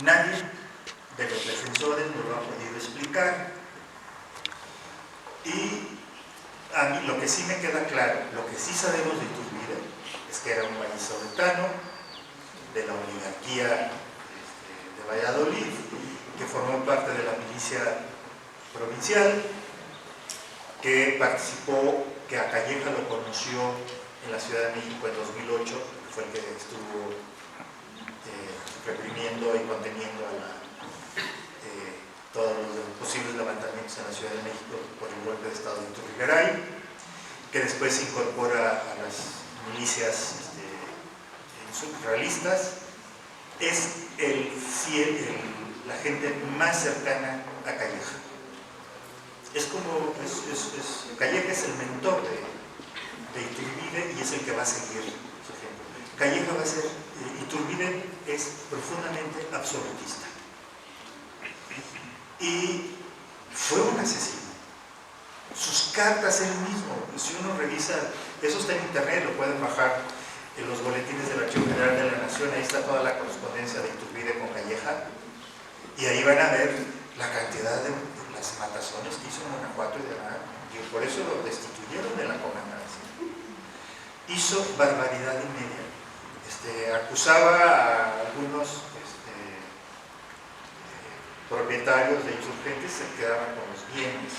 Nadie de los defensores nos lo ha podido explicar. Y a mí lo que sí me queda claro, lo que sí sabemos de Iturbide es que era un vallisoletano de la oligarquía de Valladolid, que formó parte de la milicia provincial, que participó, que a Calleja lo conoció en la Ciudad de México en 2008, que fue el que estuvo reprimiendo y conteniendo todos los posibles levantamientos en la Ciudad de México por el golpe de Estado de Iturrigaray, que después se incorpora a las milicias surrealistas. Es la gente más cercana a Calleja. Calleja es el mentor de Iturbide y es el que va a seguir su ejemplo. Calleja va a ser, Iturbide es profundamente absolutista y fue un asesino. Sus cartas él mismo, si uno revisa, eso está en internet, lo pueden bajar en los boletines del Archivo General de la Nación, ahí está toda la correspondencia de Iturbide con Calleja, y ahí van a ver la cantidad de las matazones que hizo en Guanajuato y por eso lo destituyeron de la comandancia. Hizo barbaridad y media. Acusaba a algunos propietarios de insurgentes, se quedaban con los bienes.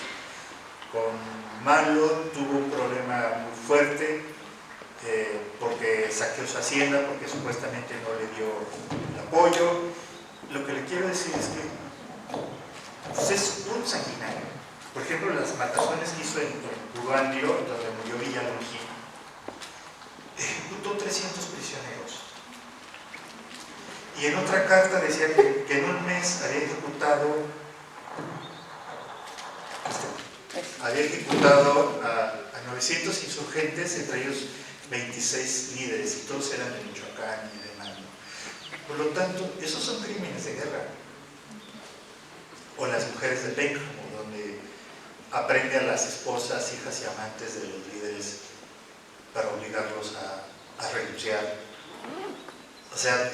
Con Malo tuvo un problema muy fuerte porque saqueó su hacienda, porque supuestamente no le dio el apoyo. Lo que le quiero decir es que pues, es un sanguinario. Por ejemplo, las matazones que hizo en Uruguayo, donde murió Villalongín, ejecutó 300 prisioneros. Y en otra carta decía que en un mes había ejecutado a 900 insurgentes, entre ellos 26 líderes, y todos eran de Michoacán y de Mando. Por lo tanto, esos son crímenes de guerra. O las mujeres de Pénjamo, donde aprende a las esposas, hijas y amantes de los líderes para obligarlos a renunciar. O sea,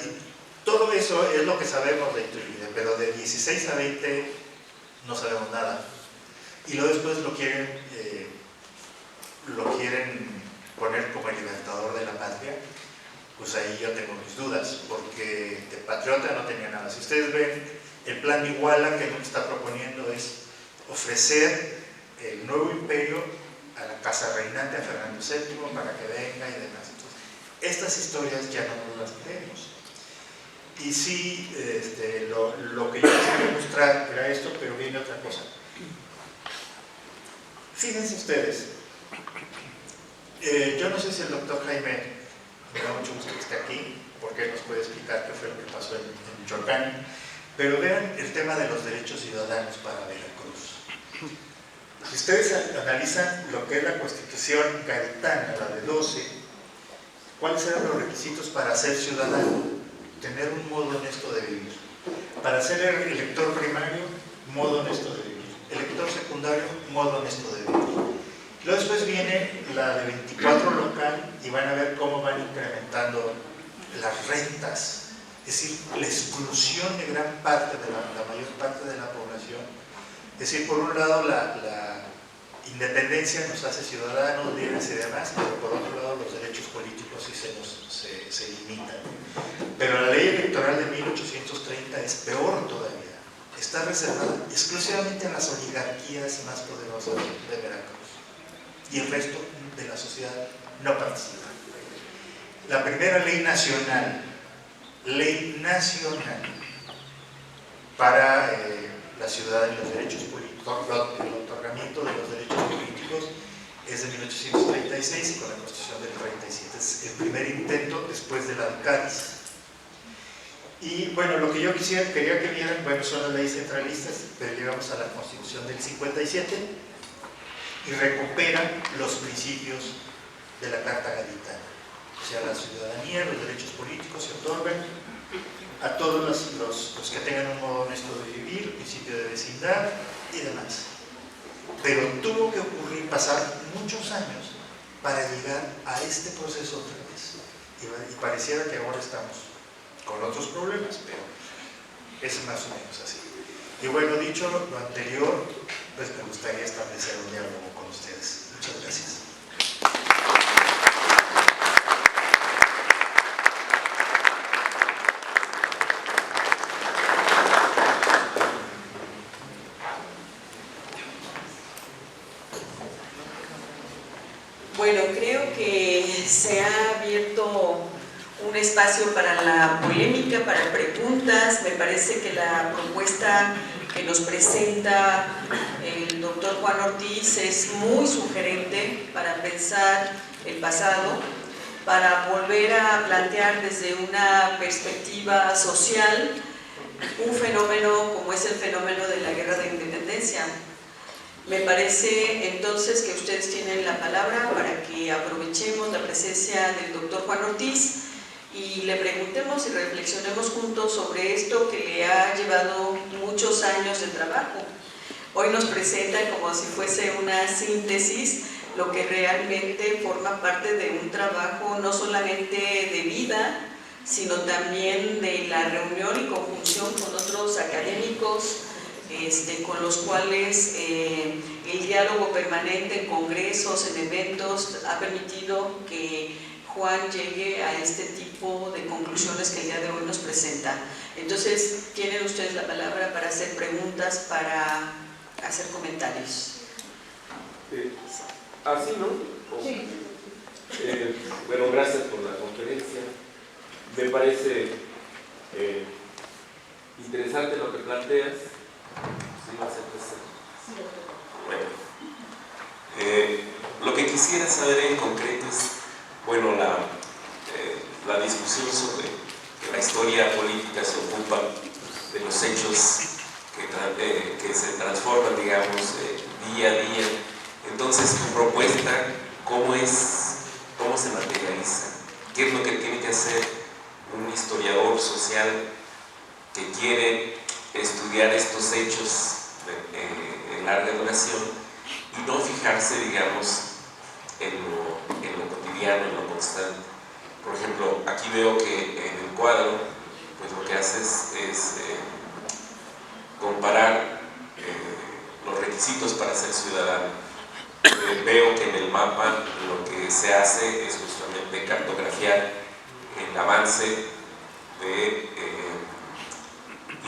todo eso es lo que sabemos de Iturbide, pero de 16 a 20 no sabemos nada. Y luego después lo quieren poner como el libertador de la patria. Pues ahí yo tengo mis dudas, porque de patriota no tenía nada. Si ustedes ven, el plan de Iguala que nos está proponiendo es ofrecer el nuevo imperio a la casa reinante, a Fernando VII, para que venga y demás. Entonces, estas historias ya no nos las creemos. Y sí, lo que yo quería mostrar era esto, pero viene otra cosa. Fíjense ustedes, yo no sé si el doctor Jaime, me da mucho gusto que esté aquí, porque él nos puede explicar qué fue lo que pasó en Michoacán, pero vean el tema de los derechos ciudadanos para Veracruz. Si ustedes analizan lo que es la Constitución garitana, la de 12, ¿cuáles eran los requisitos para ser ciudadano? Tener un modo honesto de vivir. Para ser elector primario, modo honesto de vivir. Elector secundario, modo honesto de vivir. Luego después viene la de 24 local y van a ver cómo van incrementando las rentas. Es decir, la exclusión de gran parte, de la mayor parte de la población. Es decir, por un lado la independencia nos hace ciudadanos, bienes y demás, pero por otro lado los derechos políticos sí se limitan. Pero la ley electoral de 1830 es peor todavía. Está reservada exclusivamente a las oligarquías más poderosas de Veracruz. Y el resto de la sociedad no participa. La primera ley nacional para la ciudad y los derechos políticos, el otorgamiento de los derechos políticos es de 1836 y con la Constitución del 37. Es el primer intento después de la de Cádiz. Y bueno, lo que yo quería que vieran, bueno, son las leyes centralistas, pero llegamos a la Constitución del 57 y recuperan los principios de la Carta Gaditana. O sea, la ciudadanía, los derechos políticos se otorgan a todos los que tengan un modo honesto de vivir, el principio de vecindad y demás. Pero tuvo que pasar muchos años para llegar a este proceso otra vez. Y pareciera que ahora estamos con otros problemas, pero Es más o menos así. Y bueno, dicho lo anterior, pues me gustaría establecer un diálogo con ustedes. Muchas gracias. Bueno, creo que se ha abierto un espacio para la polémica, para preguntas. Me parece que la propuesta que nos presenta el doctor Juan Ortiz es muy sugerente para pensar el pasado, para volver a plantear desde una perspectiva social un fenómeno como es el fenómeno de la guerra de independencia. Me parece entonces que ustedes tienen la palabra para que aprovechemos la presencia del doctor Juan Ortiz y le preguntemos y reflexionemos juntos sobre esto que le ha llevado muchos años de trabajo. Hoy nos presenta como si fuese una síntesis lo que realmente forma parte de un trabajo no solamente de vida, sino también de la reunión y conjunción con otros académicos, con los cuales el diálogo permanente en congresos, en eventos, ha permitido que Juan llegue a este tipo de conclusiones que el día de hoy nos presenta. Entonces, tienen ustedes la palabra para hacer preguntas, para hacer comentarios. Así, ¿no? Sí. Bueno, gracias por la conferencia. Me parece interesante lo que planteas. Sí, va a ser presente. Bueno, lo que quisiera saber en concreto es, bueno, la discusión sobre que la historia política se ocupa de los hechos que se transforman, digamos, día a día. Entonces, tu propuesta, ¿cómo se materializa? ¿Qué es lo que tiene que hacer un historiador social que quiere estudiar estos hechos en larga duración y no fijarse, digamos, en lo cotidiano, en lo constante? Por ejemplo, aquí veo que en el cuadro, pues lo que haces es comparar los requisitos para ser ciudadano. Veo que en el mapa lo que se hace es justamente cartografiar el avance de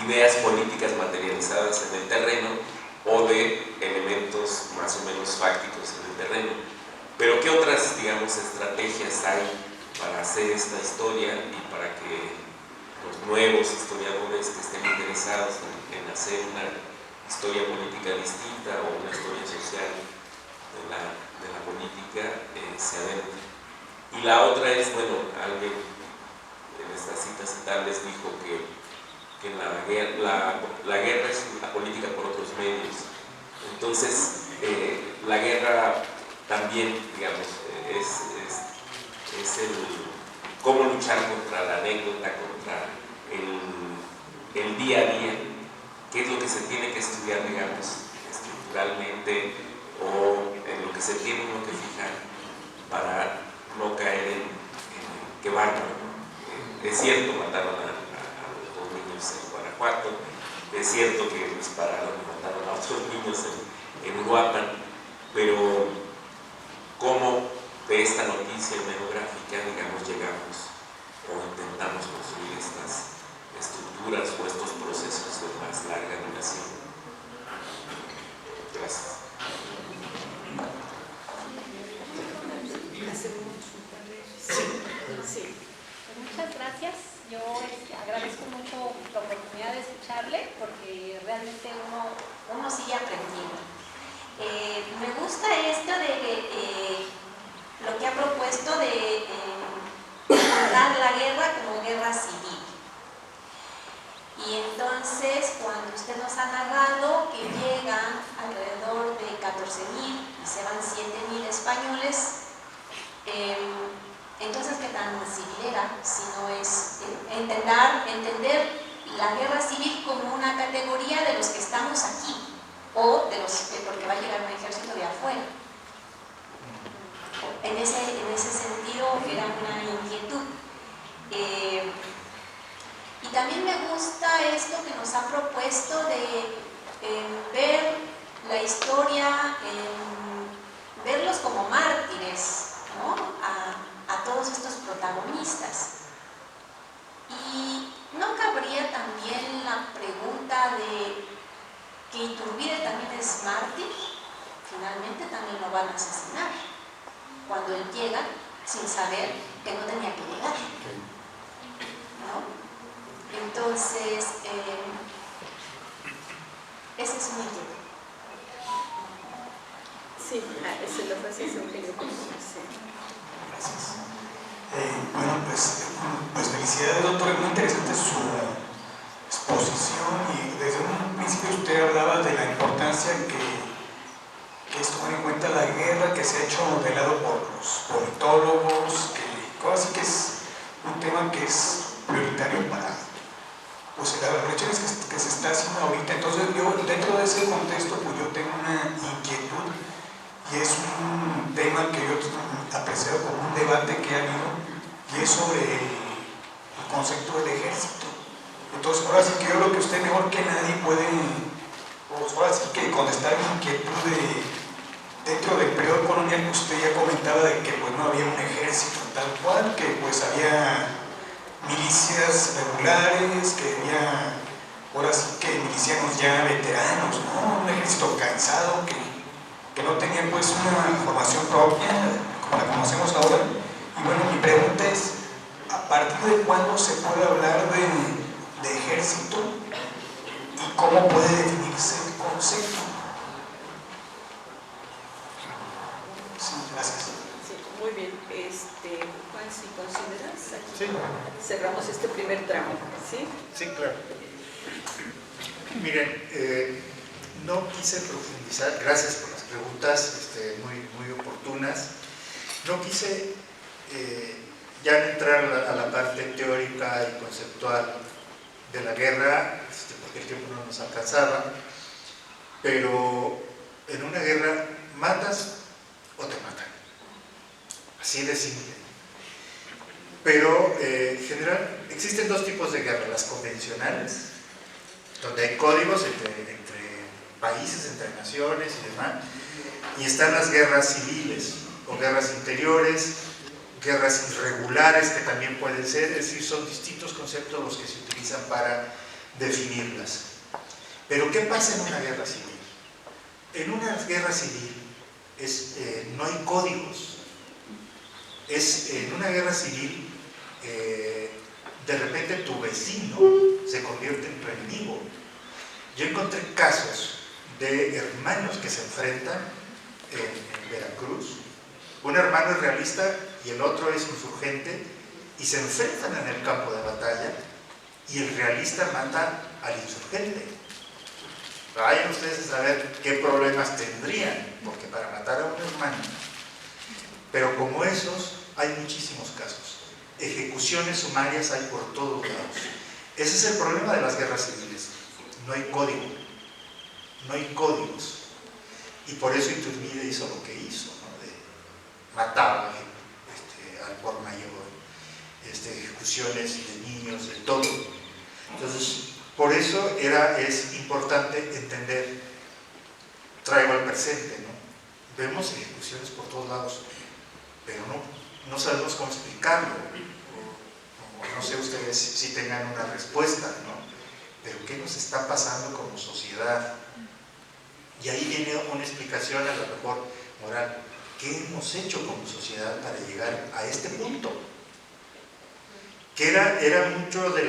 ideas políticas materializadas en el terreno o de elementos más o menos fácticos en el terreno. Pero ¿qué otras, digamos, estrategias hay para hacer esta historia y para que los nuevos historiadores que estén interesados en hacer una historia política distinta o una historia social de la política se adentren? Y la otra es, bueno, alguien en estas citas citables dijo que la guerra es la política por otros medios. Entonces, la guerra también, digamos, es el cómo luchar contra la anécdota, contra el día a día, qué es lo que se tiene que estudiar, digamos, estructuralmente, o en lo que se tiene uno que fijar para no caer en qué bárbaro. Es cierto, mataron a los 2 niños en Guanajuato, es cierto que dispararon y mataron a otros niños en Uruapan, pero ¿cómo de esta noticia hemerográfica, digamos, llegamos o intentamos construir estas estructuras o estos procesos de más larga duración? Gracias. Sí. Muchas gracias. Yo agradezco mucho la oportunidad de escucharle porque realmente uno sigue aprendiendo. Me gusta esto de lo que ha propuesto de contar la guerra como guerra civil. Y entonces, cuando usted nos ha narrado que llegan alrededor de 14.000 y se van 7.000 españoles, entonces, ¿qué tan civil era? Si no es entender la guerra civil como una categoría de los que estamos aquí o de los porque va a llegar un ejército de afuera. En ese sentido era una inquietud. Y también me gusta esto que nos ha propuesto de ver la historia, verlos como mártires, ¿no? a todos estos protagonistas. Y no cabría también la pregunta de que Iturbide también es mártir, finalmente también lo van a asesinar, cuando él llega sin saber que no tenía que llegar, ¿no? Entonces, ese es mi inquietud. Sí, ese lo hace Eugenio. Sí. Gracias. Bueno, pues felicidades, doctor. Es muy interesante su exposición y desde un principio usted hablaba de la importancia que es tomar en cuenta la guerra que se ha hecho de lado por los politólogos, que así que es un tema que es prioritario para pues, las reflexiones que se está haciendo ahorita. Entonces yo dentro de ese contexto pues yo tengo una inquietud y es un tema que yo aprecio como un debate que ha habido y es sobre el concepto del ejército. Entonces ahora sí que yo creo que usted mejor que nadie puede pues, ahora sí que contestar mi inquietud dentro del periodo colonial que usted ya comentaba de que pues no había un ejército tal cual, que pues había milicias regulares, que había ahora sí que milicianos ya veteranos, ¿no? Un ejército cansado que no tenía pues una formación propia como la conocemos ahora. Y bueno, mi pregunta es, ¿a partir de cuándo se puede hablar de ejército y cómo puede definirse el concepto? Sí, gracias. Sí, muy bien. Juan, si consideras, aquí Sí. cerramos este primer tramo, ¿sí? Sí, claro. Miren, no quise profundizar, gracias por las preguntas muy oportunas. No quise ya entrar a la parte teórica y conceptual de la guerra, porque el tiempo no nos alcanzaba, pero en una guerra matas o te matan, así de simple. Pero en general existen dos tipos de guerra: las convencionales, donde hay códigos entre países, entre naciones y demás, y están las guerras civiles o guerras interiores, guerras irregulares que también pueden ser, es decir, son distintos conceptos los que se utilizan para definirlas. Pero ¿qué pasa en una guerra civil? En una guerra civil no hay códigos. En una guerra civil de repente tu vecino se convierte en tu enemigo. Yo encontré casos de hermanos que se enfrentan en Veracruz. Un hermano es realista y el otro es insurgente, y se enfrentan en el campo de batalla y el realista mata al insurgente. Vayan ustedes a saber qué problemas tendrían, porque para matar a un hermano. Pero como esos hay muchísimos casos. Ejecuciones sumarias hay por todos lados. Ese es el problema de las guerras civiles. No hay código, no hay códigos. Y por eso Iturbide hizo lo que hizo, ¿no? Mataba al por mayor, ejecuciones de niños, de todo. Entonces, por eso es importante entender, traigo al presente, ¿no? Vemos ejecuciones por todos lados, pero no sabemos cómo explicarlo. No sé ustedes si tengan una respuesta, ¿no? Pero ¿qué nos está pasando como sociedad? Y ahí viene una explicación a lo mejor moral. ¿Qué hemos hecho como sociedad para llegar a este punto? Que era mucho de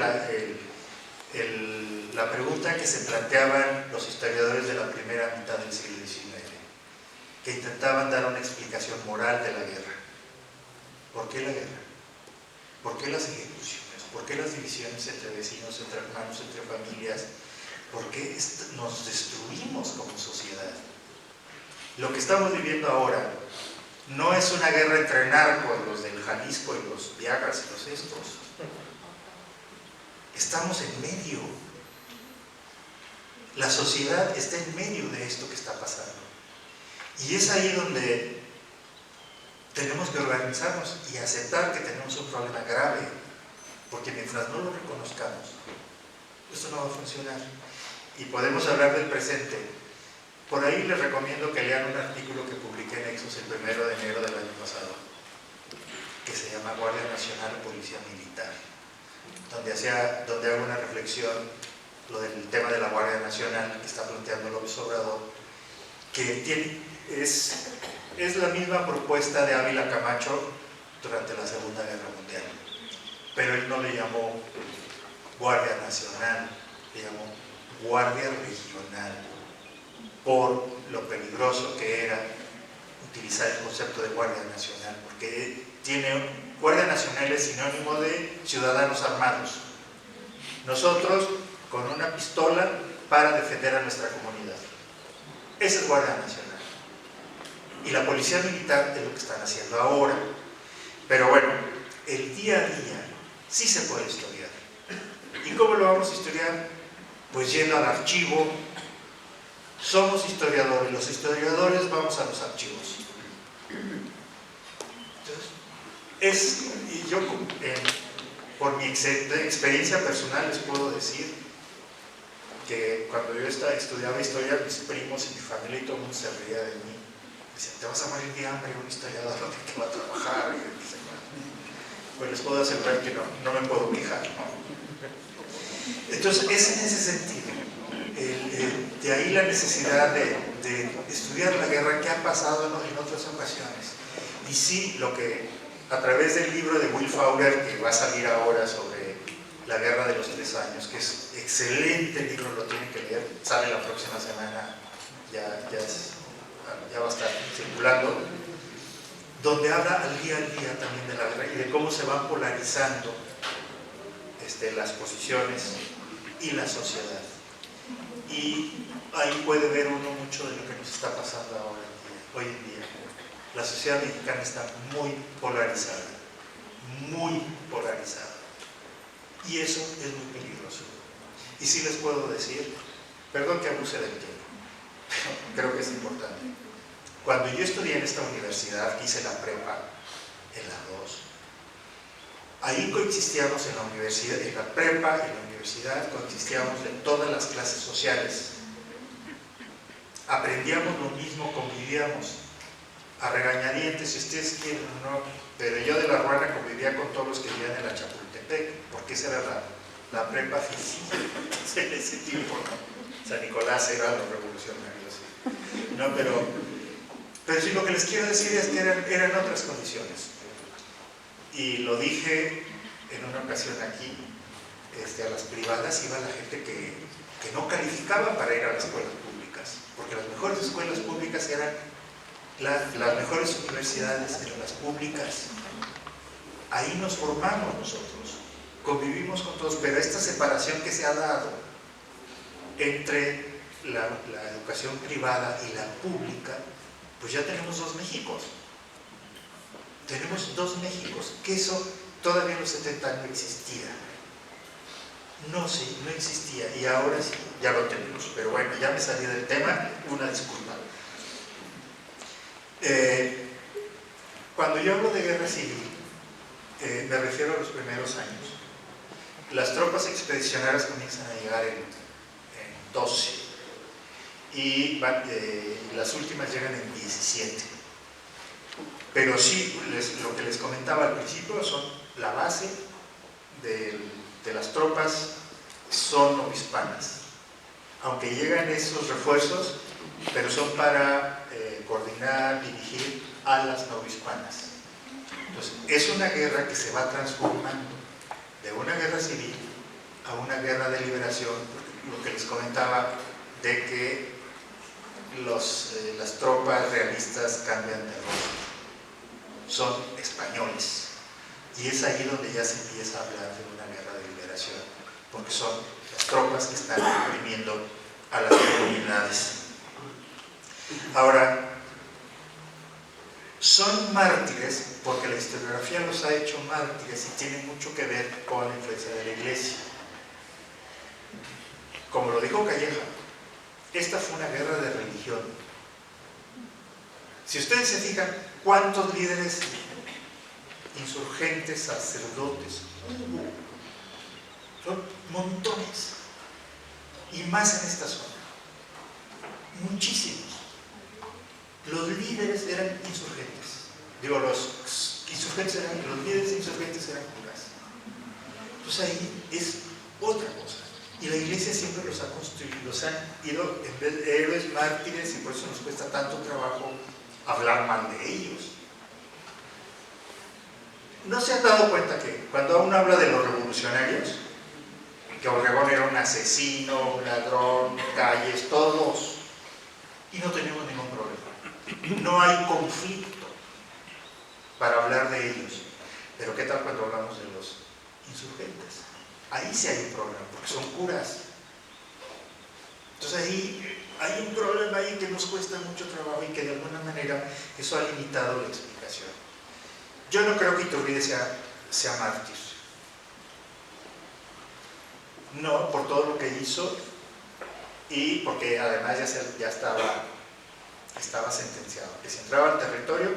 la pregunta que se planteaban los historiadores de la primera mitad del siglo XIX, que intentaban dar una explicación moral de la guerra. ¿Por qué la guerra? ¿Por qué las ejecuciones? ¿Por qué las divisiones entre vecinos, entre hermanos, entre familias? ¿Por qué nos destruimos como sociedad? Lo que estamos viviendo ahora no es una guerra entre narcos, los del Jalisco y los Viagras y los estos. Estamos en medio. La sociedad está en medio de esto que está pasando. Y es ahí donde tenemos que organizarnos y aceptar que tenemos un problema grave. porque mientras no lo reconozcamos, esto no va a funcionar. Y podemos hablar del presente. Por ahí les recomiendo que lean un artículo que publiqué en Nexos el 1 de enero del año pasado, que se llama Guardia Nacional o Policía Militar, donde hago una reflexión, lo del tema de la Guardia Nacional que está planteando López Obrador, que es la misma propuesta de Ávila Camacho durante la Segunda Guerra Mundial, pero él no le llamó Guardia Nacional, le llamó Guardia Regional, por lo peligroso que era utilizar el concepto de Guardia Nacional, porque Guardia Nacional es sinónimo de ciudadanos armados. Nosotros con una pistola para defender a nuestra comunidad. Esa es Guardia Nacional. Y la Policía Militar es lo que están haciendo ahora. Pero bueno, el día a día sí se puede historiar. ¿Y cómo lo vamos a historiar? Pues yendo al archivo. Somos historiadores, los historiadores vamos a los archivos. Entonces, y yo por mi experiencia personal les puedo decir que cuando yo estudiaba historia, mis primos y mi familia y todo el mundo se reía de mí. Decían, te vas a morir de hambre, un historiador no tiene que va a trabajar. Pues les puedo asegurar que no me puedo quejar, ¿no? Entonces, es en ese sentido. De ahí la necesidad de estudiar la guerra que ha pasado en otras ocasiones. Y sí, lo que a través del libro de Will Fowler, que va a salir ahora sobre la Guerra de los 3 años, que es excelente libro, lo tienen que leer, sale la próxima semana, ya va a estar circulando, donde habla al día también de la guerra y de cómo se van polarizando las posiciones y la sociedad. Y ahí puede ver uno mucho de lo que nos está pasando hoy en día. La sociedad mexicana está muy polarizada, y eso es muy peligroso. Y sí les puedo decir, perdón que abuse del tiempo, pero creo que es importante. Cuando yo estudié en esta universidad, hice la prepa en la 2, ahí coexistíamos en la universidad, en la prepa, en la universidad, coexistíamos de todas las clases sociales. Aprendíamos lo mismo, convivíamos a regañadientes, si ustedes quieren o no, pero yo de la Ruana convivía con todos los que vivían en la Chapultepec, porque esa era la prepa física en ese tiempo, ¿no? San Nicolás era los revolucionarios, ¿no? Pero sí, lo que les quiero decir es que eran otras condiciones. Y lo dije en una ocasión aquí, a las privadas iba la gente que no calificaba para ir a las escuelas públicas, porque las mejores escuelas públicas eran las mejores universidades, eran las públicas. Ahí nos formamos nosotros, convivimos con todos, pero esta separación que se ha dado entre la educación privada y la pública, pues ya tenemos 2 Méxicos. Tenemos 2 Méxicos, que eso todavía en los 70 no existía. No existía, y ahora sí, ya lo tenemos. Pero bueno, ya me salí del tema, una disculpa. Cuando yo hablo de guerra civil, me refiero a los primeros años. Las tropas expedicionarias comienzan a llegar en 12, y las últimas llegan en 17. Pero sí, lo que les comentaba al principio, la base de las tropas son novohispanas. Aunque llegan esos refuerzos, pero son para coordinar, dirigir a las novohispanas. Entonces, es una guerra que se va transformando de una guerra civil a una guerra de liberación, lo que les comentaba de que las tropas realistas cambian de rostro. Son españoles, y es ahí donde ya se empieza a hablar de una guerra de liberación, porque son las tropas que están oprimiendo a las comunidades. Ahora, son mártires porque la historiografía los ha hecho mártires y tiene mucho que ver con la influencia de la Iglesia. Como lo dijo Calleja, esta fue una guerra de religión. Si ustedes se fijan, ¿cuántos líderes insurgentes, sacerdotes hubo Son montones. Y más en esta zona. Muchísimos. Los líderes eran insurgentes. Digo, los líderes insurgentes eran curas. Entonces ahí es otra cosa. Y la iglesia siempre los ha construido, los han ido en vez de héroes, mártires, y por eso nos cuesta tanto trabajo hablar mal de ellos. ¿No se han dado cuenta que cuando uno habla de los revolucionarios, que Obregón era un asesino, un ladrón, Calles, todos, y no tenemos ningún problema? No hay conflicto para hablar de ellos. Pero ¿qué tal cuando hablamos de los insurgentes? Ahí sí hay un problema, porque son curas. Entonces ahí hay un problema ahí que nos cuesta mucho trabajo y que de alguna manera eso ha limitado la explicación. Yo no creo que Iturbide sea mártir. No, por todo lo que hizo y porque además ya estaba sentenciado, que si entraba al territorio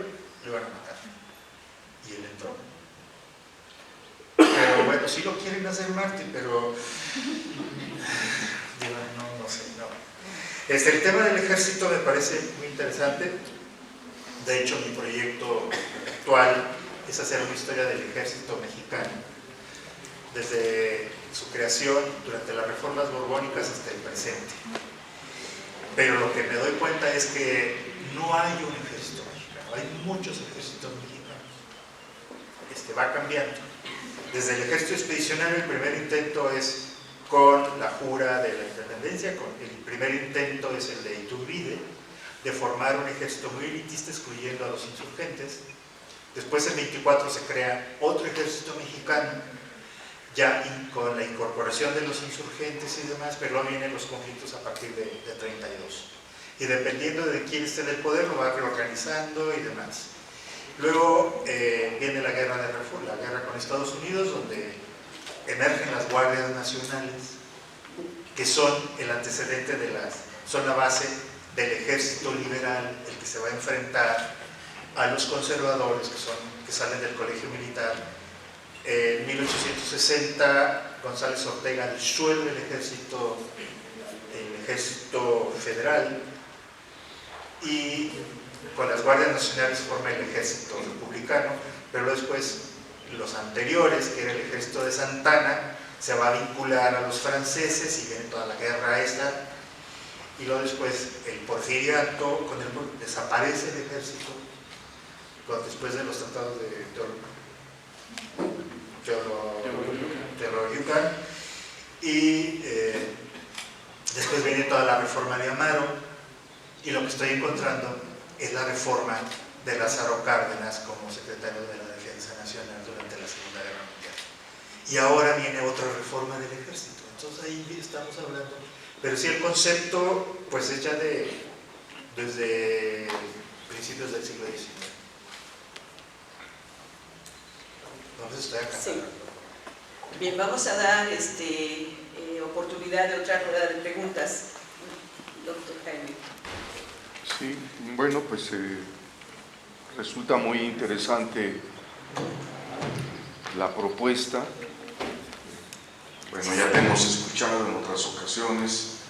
lo iban a matar. Y él entró. Pero bueno, sí lo quieren hacer mártir, pero no sé, no. El tema del ejército me parece muy interesante. De hecho, mi proyecto actual es hacer una historia del ejército mexicano, desde su creación durante las reformas borbónicas hasta el presente. Pero lo que me doy cuenta es que no hay un ejército mexicano, hay muchos ejércitos mexicanos. Va cambiando. Desde el ejército expedicionario, el primer intento es con la jura de la independencia, el primer intento es el de Iturbide, de formar un ejército muy elitista excluyendo a los insurgentes. Después en 24 se crea otro ejército mexicano, ya con la incorporación de los insurgentes y demás, pero luego vienen los conflictos a partir de 32. Y dependiendo de quién esté en el poder, lo va reorganizando y demás. Luego viene la guerra de reforma, la guerra con Estados Unidos, donde emergen las guardias nacionales, que son el antecedente son la base del ejército liberal, el que se va a enfrentar a los conservadores que salen del colegio militar. En 1860 González Ortega disuelve el ejército federal y con las guardias nacionales forma el ejército republicano, pero después los anteriores, que era el ejército de Santana, se va a vincular a los franceses y viene toda la guerra esta, y luego después el porfiriato, desaparece el ejército, después de los tratados de Teoloyucan, y después viene toda la reforma de Amaro, y lo que estoy encontrando es la reforma de Lázaro Cárdenas como secretario de la Defensa Nacional durante la Segunda Guerra Mundial. Y ahora viene otra reforma del ejército. Entonces ahí estamos hablando. Pero sí, el concepto pues es ya desde principios del siglo XIX. Entonces estoy acá. Sí. Bien, vamos a dar oportunidad de otra rueda de preguntas. Doctor Jaime. Sí, bueno, pues resulta muy interesante la propuesta. Bueno, ya te hemos escuchado en otras ocasiones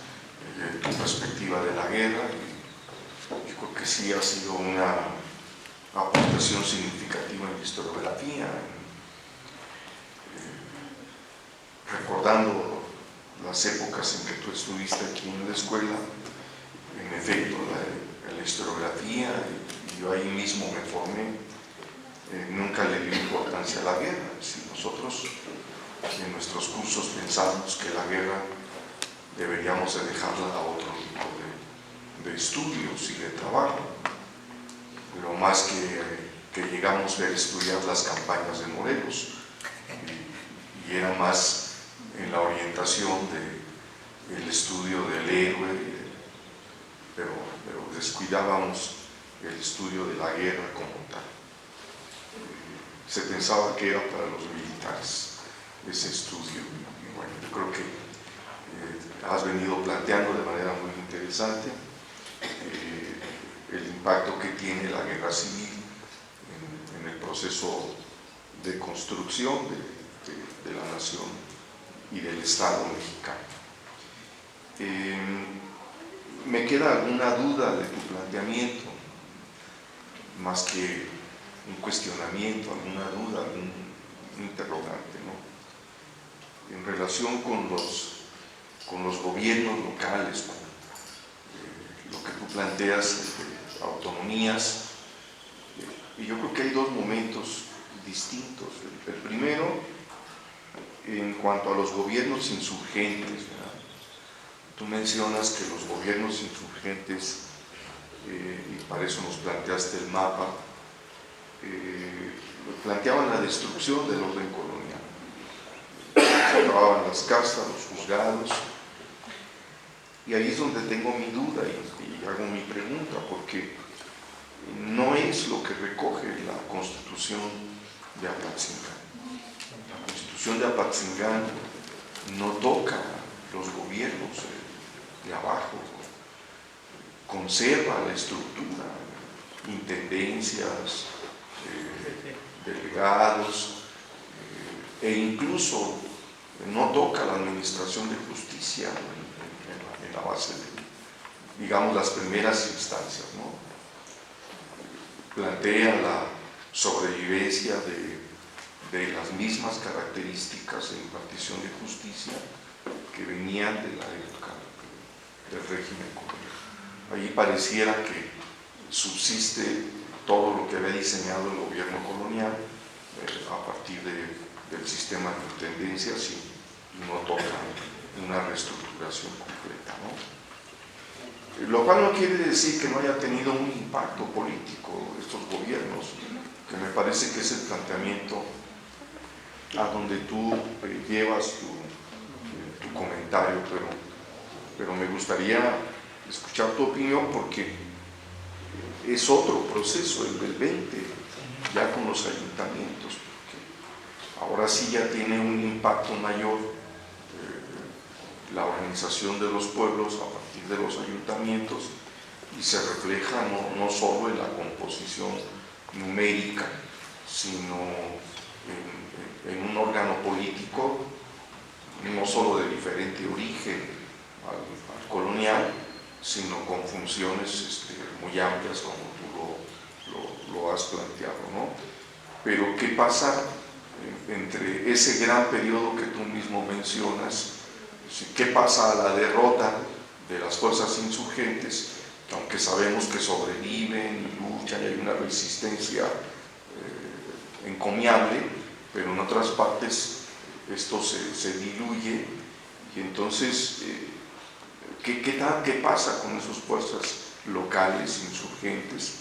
tu perspectiva de la guerra y yo creo que sí ha sido una aportación significativa en la historiografía, recordando las épocas en que tú estuviste aquí en la escuela. En efecto, la historiografía, y yo ahí mismo me formé, nunca le dio importancia a la guerra. Si nosotros en nuestros cursos pensamos que la guerra deberíamos de dejarla a otro tipo de estudios y de trabajo, lo más que llegamos a estudiar las campañas de Morelos, y era más en la orientación del estudio del héroe, pero descuidábamos el estudio de la guerra como tal. Se pensaba que era para los militares ese estudio, y bueno, yo creo que has venido planteando de manera muy interesante el impacto que tiene la guerra civil en el proceso de construcción de la nación y del Estado mexicano. Me queda alguna duda de tu planteamiento, más que un cuestionamiento, alguna duda, algún interrogante, ¿no? En relación con los gobiernos locales, con lo que tú planteas, autonomías, y yo creo que hay dos momentos distintos. El primero, en cuanto a los gobiernos insurgentes, ¿verdad? Tú mencionas que los gobiernos insurgentes, y para eso nos planteaste el mapa, planteaban la destrucción del orden colonial. Se acababan las casas, los juzgados, y ahí es donde tengo mi duda y hago mi pregunta, porque no es lo que recoge la Constitución de Apatzingán. La Constitución de Apatzingán no toca los gobiernos de abajo, conserva la estructura, intendencias, delegados, e incluso no toca la administración de justicia en la base de, digamos, las primeras instancias, ¿no? Plantea la sobrevivencia de las mismas características de impartición de justicia que venían de la época del régimen colonial. Ahí pareciera que subsiste todo lo que había diseñado el gobierno colonial a partir del sistema de intendencias y no toca una reestructuración completa, ¿no? Lo cual no quiere decir que no haya tenido un impacto político estos gobiernos, que me parece que es el planteamiento a donde tú llevas tu comentario, pero me gustaría escuchar tu opinión, porque es otro proceso, el del 20, ya con los ayuntamientos, porque ahora sí ya tiene un impacto mayor la organización de los pueblos a partir de los ayuntamientos, y se refleja no solo en la composición numérica, sino en un órgano político no solo de diferente origen al colonial, sino con funciones muy amplias, como tú lo has planteado, ¿no? Pero ¿qué pasa entre ese gran periodo que tú mismo mencionas? ¿Qué pasa a la derrota de las fuerzas insurgentes, aunque sabemos que sobreviven y luchan y hay una resistencia encomiable, pero en otras partes esto se diluye, y entonces ¿qué pasa con esas fuerzas locales insurgentes?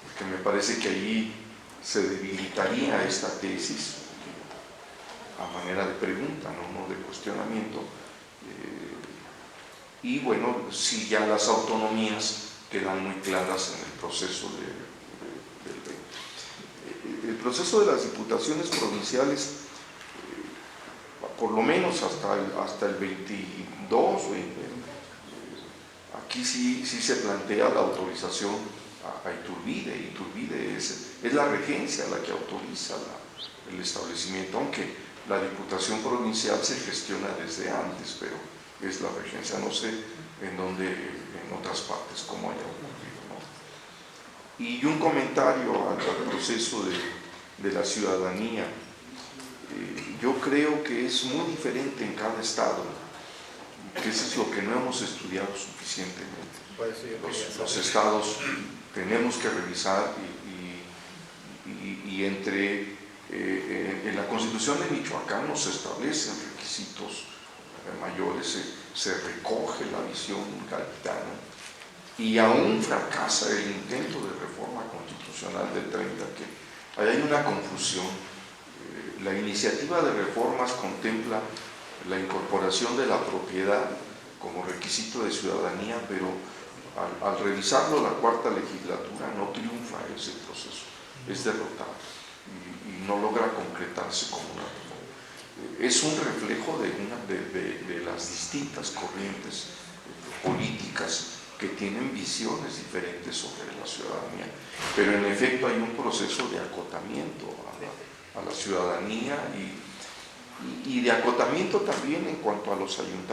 Porque me parece que allí se debilitaría esta tesis a manera de pregunta, no de cuestionamiento. Y bueno, si ya las autonomías quedan muy claras en el proceso del 20. El proceso de las diputaciones provinciales, por lo menos hasta el 22, aquí sí se plantea la autorización a Iturbide. Iturbide es la regencia la que autoriza el establecimiento, aunque la diputación provincial se gestiona desde antes, pero es la regencia. No sé en otras partes cómo haya ocurrido, ¿no? Y un comentario al proceso de la ciudadanía. Yo creo que es muy diferente en cada estado, que eso es lo que no hemos estudiado suficientemente. Los estados tenemos que revisar y en la Constitución de Michoacán no se establecen requisitos mayores, se recoge la visión galtana, y aún fracasa el intento de reforma constitucional del 30, que ahí hay una confusión. La iniciativa de reformas contempla la incorporación de la propiedad como requisito de ciudadanía, pero al revisarlo la cuarta legislatura no triunfa ese proceso, es derrotado y no logra concretarse como una reforma. Es un reflejo de las distintas corrientes políticas que tienen visiones diferentes sobre la ciudadanía, pero en efecto hay un proceso de acotamiento a la ciudadanía, y de acotamiento también en cuanto a los ayuntamientos.